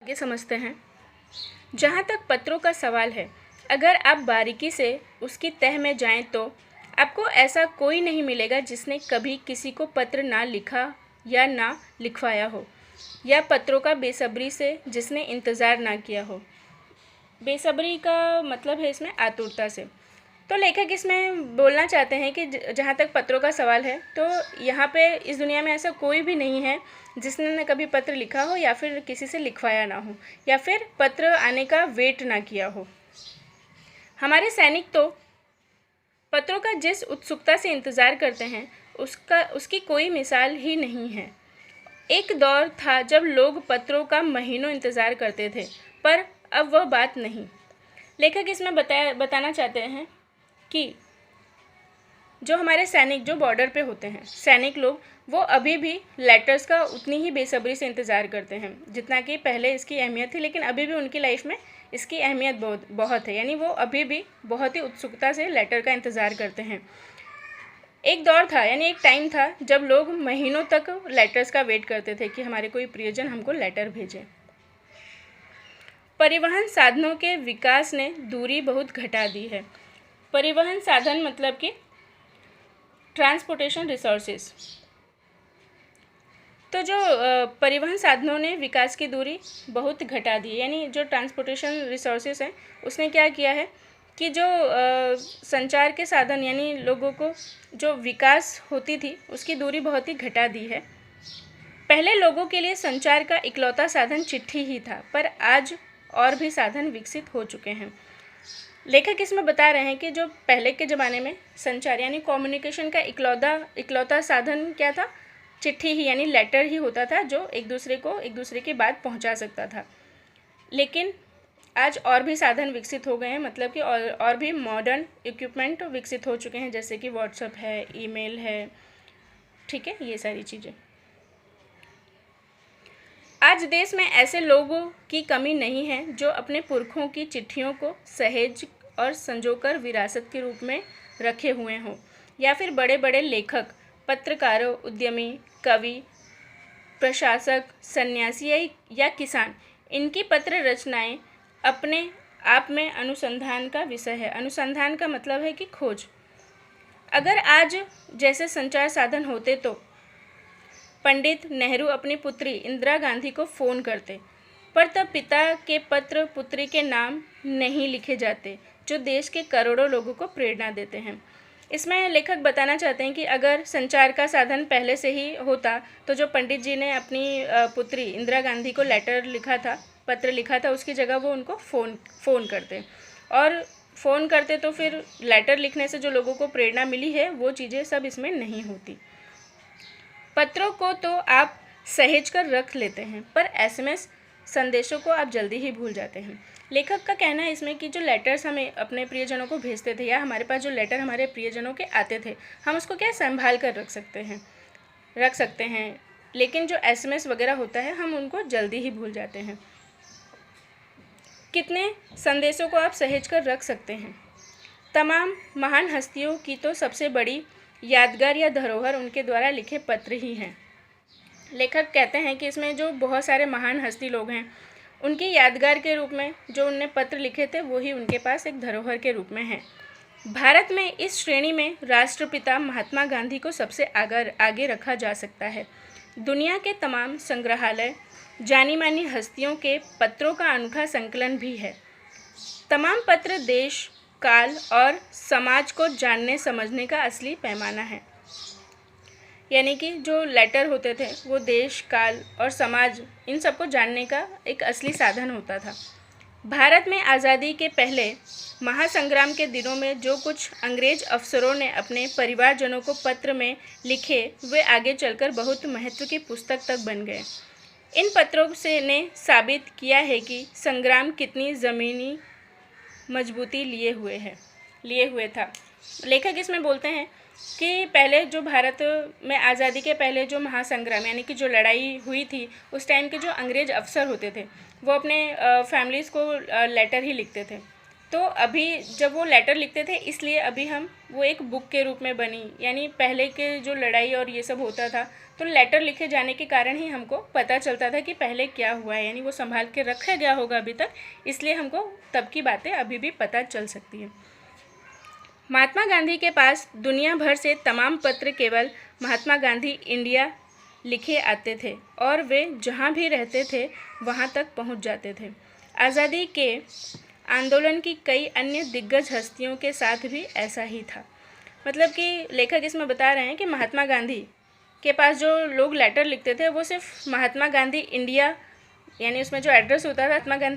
आगे समझते हैं। जहाँ तक पत्रों का सवाल है, अगर आप बारीकी से उसकी तह में जाएं तो आपको ऐसा कोई नहीं मिलेगा जिसने कभी किसी को पत्र ना लिखा या ना लिखवाया हो, या पत्रों का बेसब्री से जिसने इंतज़ार ना किया हो। बेसब्री का मतलब है इसमें आतुरता से। तो लेखक इसमें बोलना चाहते हैं कि जहाँ तक पत्रों का सवाल है, तो यहाँ पे इस दुनिया में ऐसा कोई भी नहीं है जिसने न कभी पत्र लिखा हो या फिर किसी से लिखवाया ना हो या फिर पत्र आने का वेट ना किया हो। हमारे सैनिक तो पत्रों का जिस उत्सुकता से इंतज़ार करते हैं उसकी कोई मिसाल ही नहीं है। एक दौर था जब लोग पत्रों का महीनों इंतज़ार करते थे, पर अब वह बात नहीं। लेखक इसमें बताना चाहते हैं कि जो हमारे सैनिक जो बॉर्डर पे होते हैं, सैनिक लोग, वो अभी भी लेटर्स का उतनी ही बेसब्री से इंतज़ार करते हैं जितना कि पहले इसकी अहमियत थी, लेकिन अभी भी उनकी लाइफ में इसकी अहमियत बहुत है। यानी वो अभी भी बहुत ही उत्सुकता से लेटर का इंतज़ार करते हैं। एक दौर था, यानी एक टाइम था जब लोग महीनों तक लेटर्स का वेट करते थे कि हमारे कोई प्रियजन हमको लेटर भेजे। परिवहन साधनों के विकास ने दूरी बहुत घटा दी है। परिवहन साधन मतलब कि ट्रांसपोर्टेशन रिसोर्सेज। तो जो परिवहन साधनों ने विकास की दूरी बहुत घटा दी है, यानी जो ट्रांसपोर्टेशन रिसोर्सेज हैं उसने क्या किया है कि जो संचार के साधन यानी लोगों को जो विकास होती थी उसकी दूरी बहुत ही घटा दी है। पहले लोगों के लिए संचार का इकलौता साधन चिट्ठी ही था, पर आज और भी साधन विकसित हो चुके हैं। लेखक इसमें बता रहे हैं कि जो पहले के ज़माने में संचार यानी कम्युनिकेशन का इकलौता साधन क्या था, चिट्ठी ही यानी लेटर ही होता था जो एक दूसरे की बात पहुंचा सकता था। लेकिन आज और भी साधन विकसित हो गए हैं, मतलब कि और भी मॉडर्न इक्विपमेंट विकसित हो चुके हैं, जैसे कि व्हाट्सएप है, ईमेल है, ठीक है, ये सारी चीज़ें। आज देश में ऐसे लोगों की कमी नहीं है जो अपने पुरखों की चिट्ठियों को सहेज और संजोकर विरासत के रूप में रखे हुए हों, या फिर बड़े बड़े लेखक, पत्रकारों, उद्यमी, कवि, प्रशासक, सन्यासी या किसान, इनकी पत्र रचनाएं अपने आप में अनुसंधान का विषय है। अनुसंधान का मतलब है कि खोज। अगर आज जैसे संचार साधन होते तो पंडित नेहरू अपनी पुत्री इंदिरा गांधी को फ़ोन करते, पर तब पिता के पत्र पुत्री के नाम नहीं लिखे जाते जो देश के करोड़ों लोगों को प्रेरणा देते हैं। इसमें लेखक बताना चाहते हैं कि अगर संचार का साधन पहले से ही होता तो जो पंडित जी ने अपनी पुत्री इंदिरा गांधी को पत्र लिखा था, उसकी जगह वो उनको फ़ोन करते, और फ़ोन करते तो फिर लेटर लिखने से जो लोगों को प्रेरणा मिली है वो चीज़ें सब इसमें नहीं होती। पत्रों को तो आप सहेज कर रख लेते हैं, पर एसएमएस संदेशों को आप जल्दी ही भूल जाते हैं। लेखक का कहना है इसमें कि जो लेटर्स हमें अपने प्रियजनों को भेजते थे, या हमारे पास जो लेटर हमारे प्रियजनों के आते थे, हम उसको क्या संभाल कर रख सकते हैं, लेकिन जो एसएमएस वगैरह होता है हम उनको जल्दी ही भूल जाते हैं। कितने संदेशों को आप सहेज कर रख सकते हैं? तमाम महान हस्तियों की तो सबसे बड़ी यादगार या धरोहर उनके द्वारा लिखे पत्र ही हैं। लेखक कहते हैं कि इसमें जो बहुत सारे महान हस्ती लोग हैं, उनकी यादगार के रूप में जो उनने पत्र लिखे थे वो ही उनके पास एक धरोहर के रूप में है। भारत में इस श्रेणी में राष्ट्रपिता महात्मा गांधी को सबसे आगे रखा जा सकता है। दुनिया के तमाम संग्रहालय जानी मानी हस्तियों के पत्रों का अनोखा संकलन भी है। तमाम पत्र देश, काल और समाज को जानने समझने का असली पैमाना है। यानी कि जो लेटर होते थे वो देश, काल और समाज, इन सबको जानने का एक असली साधन होता था। भारत में आज़ादी के पहले महासंग्राम के दिनों में जो कुछ अंग्रेज अफसरों ने अपने परिवारजनों को पत्र में लिखे, वे आगे चलकर बहुत महत्व की पुस्तक तक बन गए। इन पत्रों से ने साबित किया है कि संग्राम कितनी ज़मीनी मजबूती लिए हुए था। लेखक इसमें बोलते हैं कि पहले जो भारत में आज़ादी के पहले जो महासंग्राम यानी कि जो लड़ाई हुई थी, उस टाइम के जो अंग्रेज अफसर होते थे वो अपने फैमिलीज़ को लेटर ही लिखते थे। तो अभी जब वो लेटर लिखते थे, इसलिए अभी हम वो एक बुक के रूप में बनी, यानी पहले के जो लड़ाई और ये सब होता था तो लेटर लिखे जाने के कारण ही हमको पता चलता था कि पहले क्या हुआ है, यानी वो संभाल के रखा गया होगा अभी तक, इसलिए हमको तब की बातें अभी भी पता चल सकती है। महात्मा गांधी के पास दुनिया भर से तमाम पत्र केवल महात्मा गांधी इंडिया लिखे आते थे और वे जहाँ भी रहते थे वहाँ तक पहुँच जाते थे। आज़ादी के आंदोलन की कई अन्य दिग्गज हस्तियों के साथ भी ऐसा ही था। मतलब कि लेखक इसमें बता रहे हैं कि महात्मा गांधी के पास जो लोग लेटर लिखते थे वो सिर्फ महात्मा गांधी इंडिया, यानी उसमें जो एड्रेस होता था महात्मा गांधी